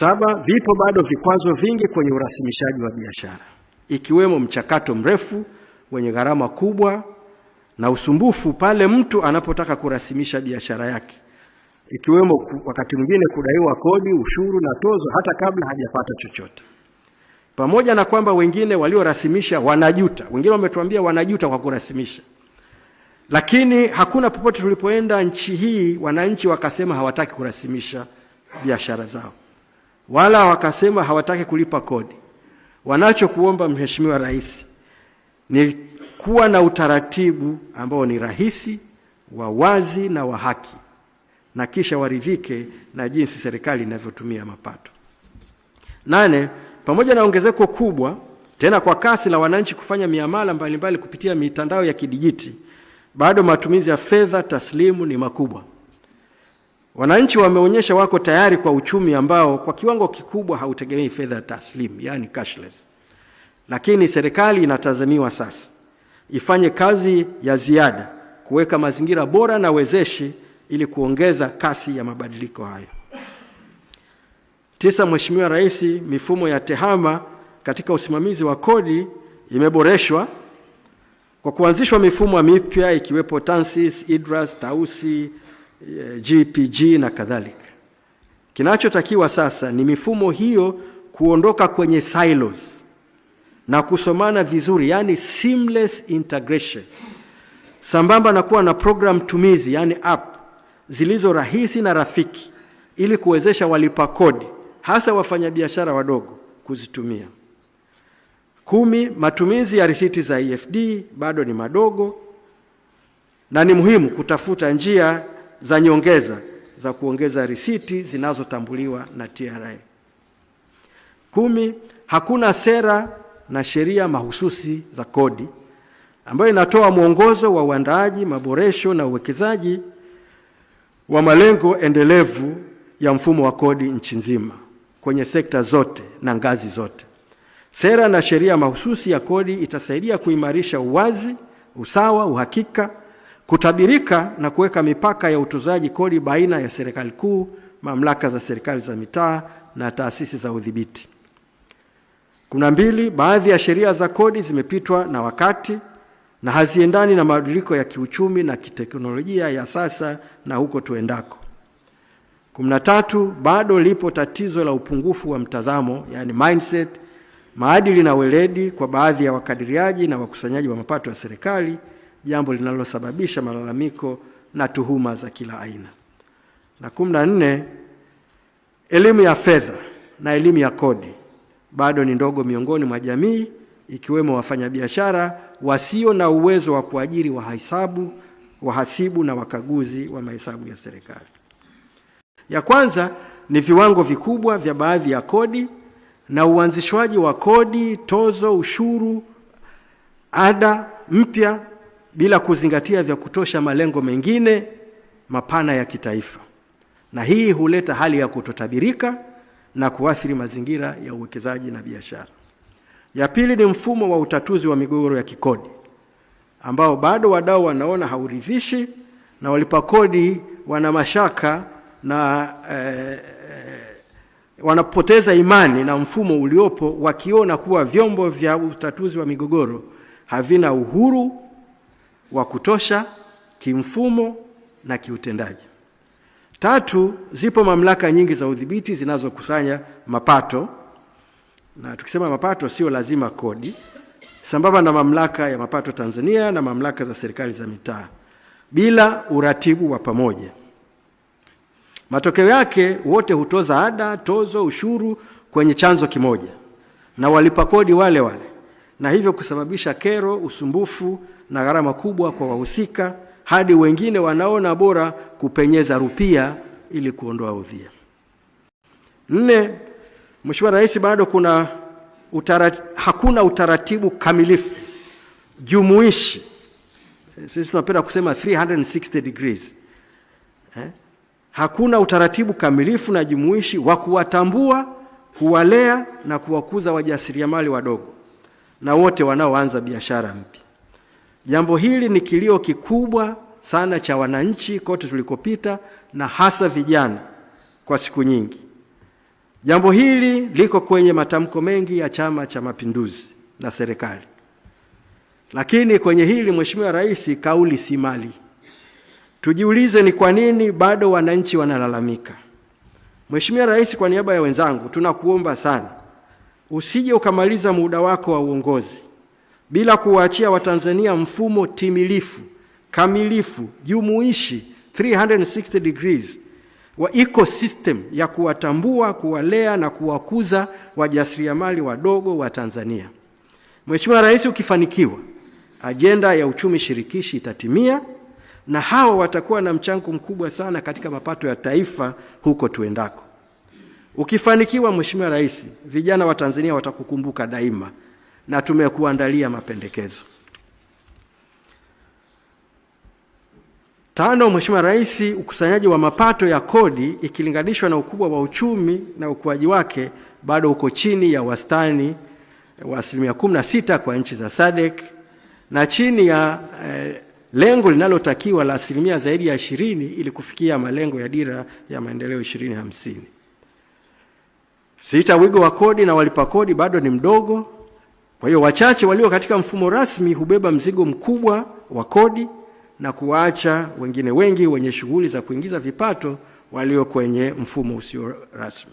7, vipo bado vikwazo vingi kwenye urasimishaji wa biashara, ikiwemo mchakato mrefu wenye gharama kubwa na usumbufu pale mtu anapotaka kurasimisha biashara yake, ikiwemo wakati mwingine kudaiwa kodi, ushuru na tozo hata kabla hajapata chochote. Pamoja na kwamba wengine waliorasimisha wanajuta, wengine wametuambia wanajuta kwa kurasimisha, lakini hakuna popote tulipoenda nchi hii wananchi wakasema hawataki kurasimisha biashara zao, wala wakasema hawataki kulipa kodi. Wanachokuomba Mheshimiwa Rais ni kuwa na utaratibu ambao ni rahisi, wa wazi na wa haki, na kisha waridhike na jinsi serikali inavyotumia mapato. 8, pamoja na ongezeko kubwa tena kwa kasi la wananchi kufanya miamala mbalimbali kupitia mitandao ya kidijiti, bado matumizi ya fedha taslimu ni makubwa. Wananchi wameonyesha wako tayari kwa uchumi ambao kwa kiwango kikubwa hautegemei fedha taslimu, yani cashless. Lakini serikali inatazamiwa sasa ifanye kazi ya ziada kuweka mazingira bora na wezeshi ili kuongeza kasi ya mabadiliko hayo. 9, Mheshimiwa Rais, mifumo ya tehama katika usimamizi wa kodi imeboreshwa kwa kuanzishwa mifumo mipya ikiwepo TANSIS, IDRAS, TAUSI, GPG na kadhalika. Kinachotakiwa sasa ni mifumo hiyo kuondoka kwenye silos na kusomana vizuri, yani seamless integration, sambamba na kuwa na program tumizi, yani app zilizo rahisi na rafiki ili kuwezesha walipa kodi hasa wafanyabiashara wadogo kuzitumia. 10, matumizi ya risiti za EFD bado ni madogo na ni muhimu kutafuta njia za nyongeza za kuongeza risiti zinazotambuliwa na TRA. 10, hakuna sera na sheria mahususi za kodi ambayo inatoa mwongozo wa uandaaji, maboresho na uwekezaji wa malengo endelevu ya mfumo wa kodi nchi nzima kwenye sekta zote na ngazi zote. Sera na sheria mahususi ya kodi itasaidia kuimarisha uwazi, usawa, uhakika, kutabirika na kuweka mipaka ya utozaji kodi baina ya serikali kuu, mamlaka za serikali za mitaa na taasisi za udhibiti. 12, baadhi ya sheria za kodi zimepitwa na wakati na haziendani na mabadiliko ya kiuchumi na kiteknolojia ya sasa na huko tuendako. 13, bado lipo tatizo la upungufu wa mtazamo, yani mindset, maadili na weledi kwa baadhi ya wakadiriaji na wakusanyaji wa mapato ya serikali, jambo linalosababisha malalamiko na tuhuma za kila aina. Na 14, elimu ya fedha na elimu ya kodi bado ni ndogo miongoni mwa jamii, ikiwemo wafanyabiashara wasio na uwezo wa kuajiri wahasibu na wakaguzi wa mahesabu ya serikali. Ya kwanza ni viwango vikubwa vya baadhi ya kodi na uanzishwaji wa kodi, tozo, ushuru, ada mpya bila kuzingatia vya kutosha malengo mengine mapana ya kitaifa. Na hii huleta hali ya kutotabirika na kuathiri mazingira ya uwekezaji na biashara. Ya pili ni mfumo wa utatuzi wa migogoro ya kikodi ambao bado wadau wanaona hauridhishi na walipa kodi wana mashaka na wanapoteza imani na mfumo uliopo, wakiona kuwa vyombo vya utatuzi wa migogoro havina uhuru wa kutosha kimfumo na kiutendaji. 3, zipo mamlaka nyingi za udhibiti zinazokusanya mapato, na tukisema mapato sio lazima kodi, sambamba na mamlaka ya mapato Tanzania na mamlaka za serikali za mitaa, bila uratibu wa pamoja. Matokeo yake wote hutoza ada, tozo, ushuru kwenye chanzo kimoja na walipa kodi wale wale, na hivyo kusababisha kero, usumbufu na gharama kubwa kwa wahusika, hadi wengine wanaona bora kupenyeza rupia ili kuondoa udhia. 4, Mheshimiwa Rais, bado hakuna utaratibu kamilifu jumuishi. Sisi tunapenda kusema 360 degrees. Hakuna utaratibu kamilifu na jumuishi wa kuwatambua, kuwalea na kuwakuza wajasiriamali wadogo na wote wanaoanza biashara mpya. Jambo hili ni kilio kikubwa sana cha wananchi kote tulikopita, na hasa vijana kwa siku nyingi. Jambo hili liko kwenye matamko mengi ya Chama cha Mapinduzi na serikali. Lakini kwenye hili Mheshimiwa Rais, kauli si mali. Tujiulize ni kwa nini bado wananchi wanalalamika. Mheshimiwa Rais, kwa niaba ya wenzangu tunakuomba sana, usije ukamaliza muda wako wa uongozi bila kuwaachia Watanzania mfumo timilifu, kamilifu, jumuishi 360 degrees wa ecosystem ya kuwatambua, kuwalea na kuwakuza wajasiriamali wadogo wa Tanzania. Mheshimiwa Rais, ukifanikiwa, ajenda ya uchumi shirikishi itatimia na hao watakuwa na mchango mkubwa sana katika mapato ya taifa huko tuendako. Ukifanikiwa Mheshimiwa Rais, vijana wa Tanzania watakukumbuka daima na tumekuandalia mapendekezo. 5, Mheshimiwa Rais, ukusanyaji wa mapato ya kodi ikilinganishwa na ukubwa wa uchumi na ukuaji wake bado uko chini ya wastani wa 16% kwa nchi za SADC na chini ya lengo linalotakiwa la zaidi ya 20% ili kufikia malengo ya dira ya maendeleo 2050. 6, wigo wa kodi na walipa kodi bado ni mdogo. Kwa hiyo wachache walio katika mfumo rasmi hubeba mzigo mkubwa wa kodi na kuacha wengine wengi wenye shughuli za kuingiza vipato walio kwenye mfumo usio rasmi.